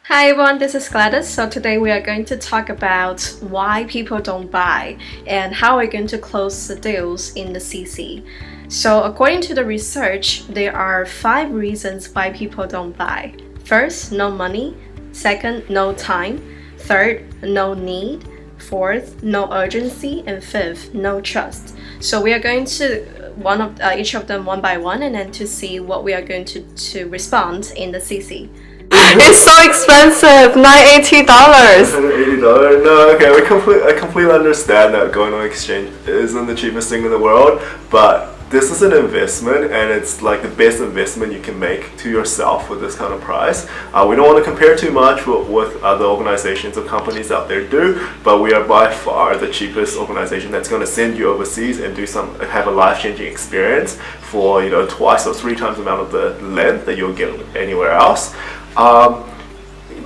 Hi everyone, this is Gladys. So today we are going to talk about why people don't buy and how we're going to close the deals in the CC. So according to the research, there are 5 reasons why people don't buy. First, no money. Second, no time. Third, no need. Fourth, no urgency. And fifth, no trust. So we are going to each of them one by one and then to see what we are going to respond in the CC. It's so expensive, $980. $180? No, okay, I completely understand that going on exchange isn't the cheapest thing in the world, but this is an investment and it's like the best investment you can make to yourself with this kind of price. We don't want to compare too much with what other organizations or companies out there do, but we are by far the cheapest organization that's going to send you overseas and have a life-changing experience for twice or 3 times the amount of the length that you'll get anywhere else.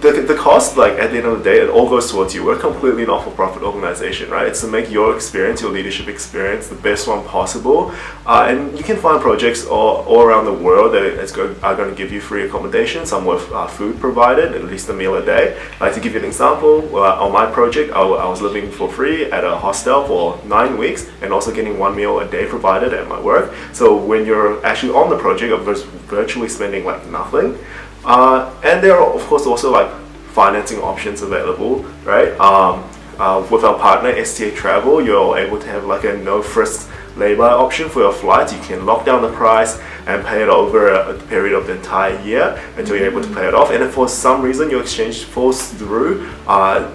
The cost, like at the end of the day, it all goes towards you. We're completely not-for-profit organization, right? It's to make your experience, your leadership experience, the best one possible. And you can find projects all around the world that are going to give you free accommodation, some with food provided, at least a meal a day. Like to give you an example, on my project, I was living for free at a hostel for 9 weeks and also getting 1 meal a day provided at my work. So when you're actually on the project, I'm virtually spending like nothing. And there are of course also like financing options available, right? With our partner STA Travel, you're able to have like a no first lay-by option for your flights. You can lock down the price and pay it over a period of the entire year until you're able to pay it off. And if for some reason your exchange falls through,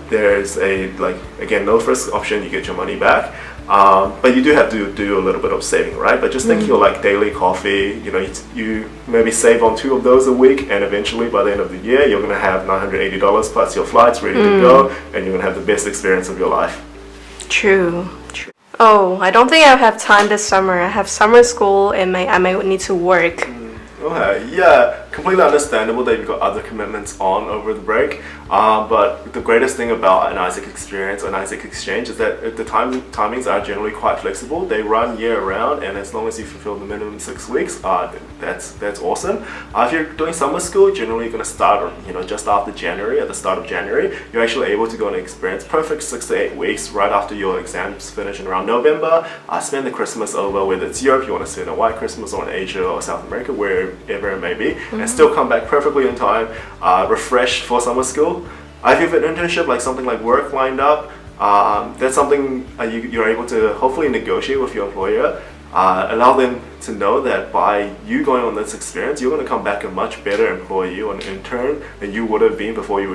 there's again no first option, you get your money back. But you do have to do a little bit of saving, right? But just think your like daily coffee, you maybe save on 2 of those a week, and eventually by the end of the year, you're gonna have $980 plus your flights ready to go, and you're gonna have the best experience of your life. True. Oh, I don't think I have time this summer. I have summer school and I may need to work. Okay, yeah, completely understandable that you've got other commitments on over the break. But the greatest thing about an Isaac experience or an Isaac exchange is that the timings are generally quite flexible. They run year round, and as long as you fulfill the minimum 6 weeks, that's awesome. If you're doing summer school, generally you're going to start just after January, at the start of January. You're actually able to go and experience perfect 6 to 8 weeks right after your exams finish in around November. Spend the Christmas over, whether it's Europe, you want to spend a white Christmas, or in Asia or South America, wherever it may be, and still come back perfectly in time, refreshed for summer school. If you have an internship, like something like work lined up, that's something you're able to hopefully negotiate with your employer. Allow them to know that by you going on this experience, you're going to come back a much better employee or an intern than you would have been before you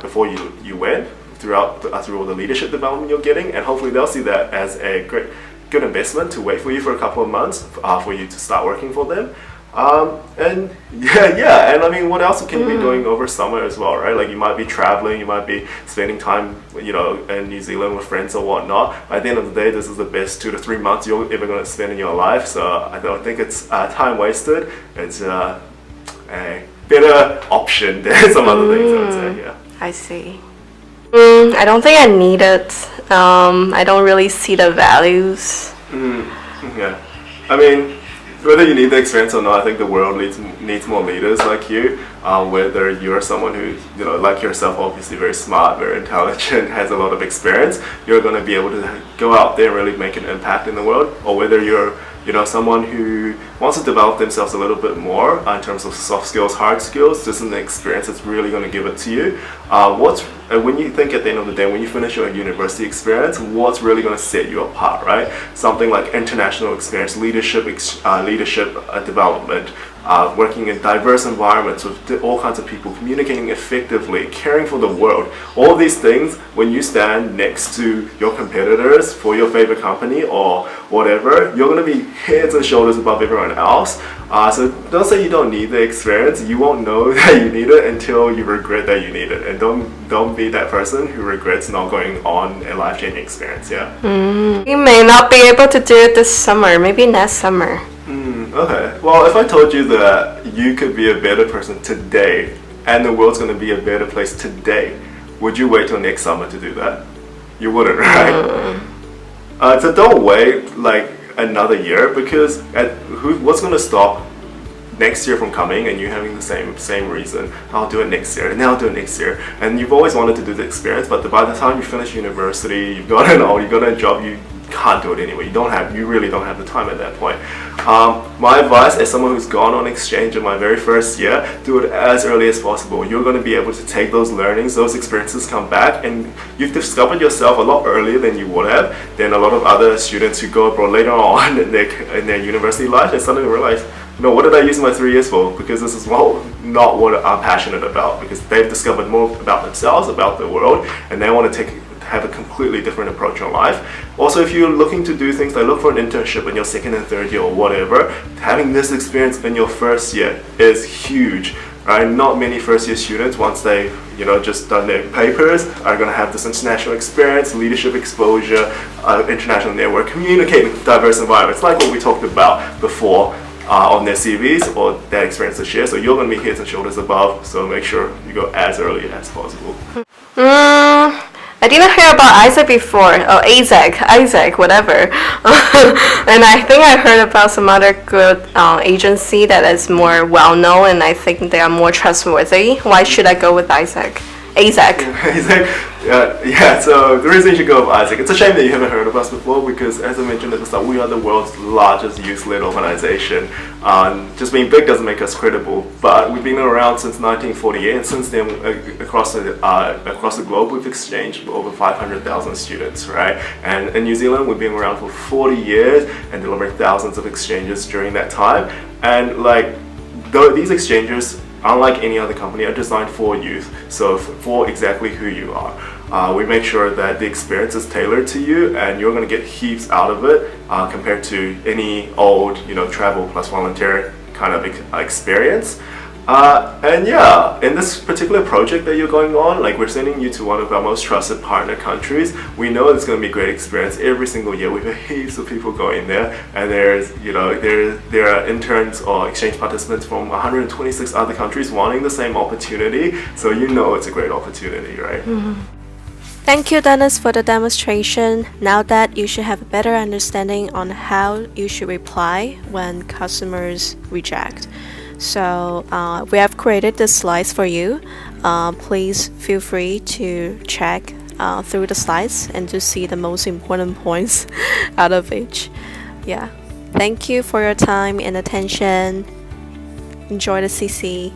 before you went through all the leadership development you're getting, and hopefully they'll see that as a good investment to wait for you for a couple of months for you to start working for them. And and I mean, what else can you be doing over summer as well, right? Like you might be traveling, you might be spending time, in New Zealand with friends or whatnot. At the end of the day, this is the best 2 to 3 months you're ever going to spend in your life. So I don't think it's time wasted. It's a better option than some other things, I would say. Yeah. I see. I don't think I need it. I don't really see the values. Yeah. I mean, whether you need the experience or not, I think the world needs more leaders like you. Whether you're someone who, like yourself, obviously very smart, very intelligent, has a lot of experience, you're going to be able to go out there and really make an impact in the world. Or whether you're, someone who wants to develop themselves a little bit more in terms of soft skills, hard skills, this is an experience that's really going to give it to you. When you think at the end of the day, when you finish your university experience, what's really going to set you apart, right? Something like international experience, leadership development, working in diverse environments with all kinds of people, communicating effectively, caring for the world. All these things, when you stand next to your competitors for your favorite company or whatever, you're going to be heads and shoulders above everyone else. So don't say you don't need the experience. You won't know that you need it until you regret that you need it. And don't be that person who regrets not going on a life-changing experience. Yeah. You may not be able to do it this summer. Maybe next summer. Okay. Well, if I told you that you could be a better person today and the world's going to be a better place today, would you wait till next summer to do that? You wouldn't, right? So don't wait like another year, because what's going to stop next year from coming and you having the same reason. I'll do it next year, and then I'll do it next year. And you've always wanted to do the experience, but by the time you finish university, you've got a job, you can't do it anyway. You really don't have the time at that point. My advice as someone who's gone on exchange in my very first year, do it as early as possible. You're going to be able to take those learnings, those experiences, come back, and you've discovered yourself a lot earlier than you would have than a lot of other students who go abroad later on in their university life and suddenly realize, what did I use my 3 years for? Because this is not what I'm passionate about, because they've discovered more about themselves, about the world, and they want to have a completely different approach on life. Also, if you're looking to do things like look for an internship in your second and third year or whatever, having this experience in your first year is huge. Right? Not many first year students, once they've just done their papers, are going to have this international experience, leadership exposure, international network, communicate in diverse environments, like what we talked about before on their CVs or that experience to share. So you're going to be heads and shoulders above, so make sure you go as early as possible. I didn't hear about Isaac before. Oh, Isaac, whatever. And I think I heard about some other good agency that is more well-known, and I think they are more trustworthy. Why should I go with Isaac? Isaac. So the reason you should go with Isaac, it's a shame that you haven't heard of us before, because as I mentioned at the start, we are the world's largest youth-led organization. Just being big doesn't make us credible, but we've been around since 1948, and since then across the globe we've exchanged over 500,000 students, right? And in New Zealand we've been around for 40 years and delivering thousands of exchanges during that time. And these exchanges, unlike any other company, are designed for youth, so for exactly who you are. We make sure that the experience is tailored to you, and you're going to get heaps out of it compared to any old, travel plus volunteer kind of experience. In this particular project that you're going on, we're sending you to one of our most trusted partner countries. We know it's going to be a great experience every single year. We have heaps of people going there, and there are interns or exchange participants from 126 other countries wanting the same opportunity. So it's a great opportunity, right? Mm-hmm. Thank you, Dennis, for the demonstration. Now that you should have a better understanding on how you should reply when customers reject. So we have created the slides for you. Please feel free to check through the slides and to see the most important points out of each. Thank you for your time and attention. Enjoy the CC.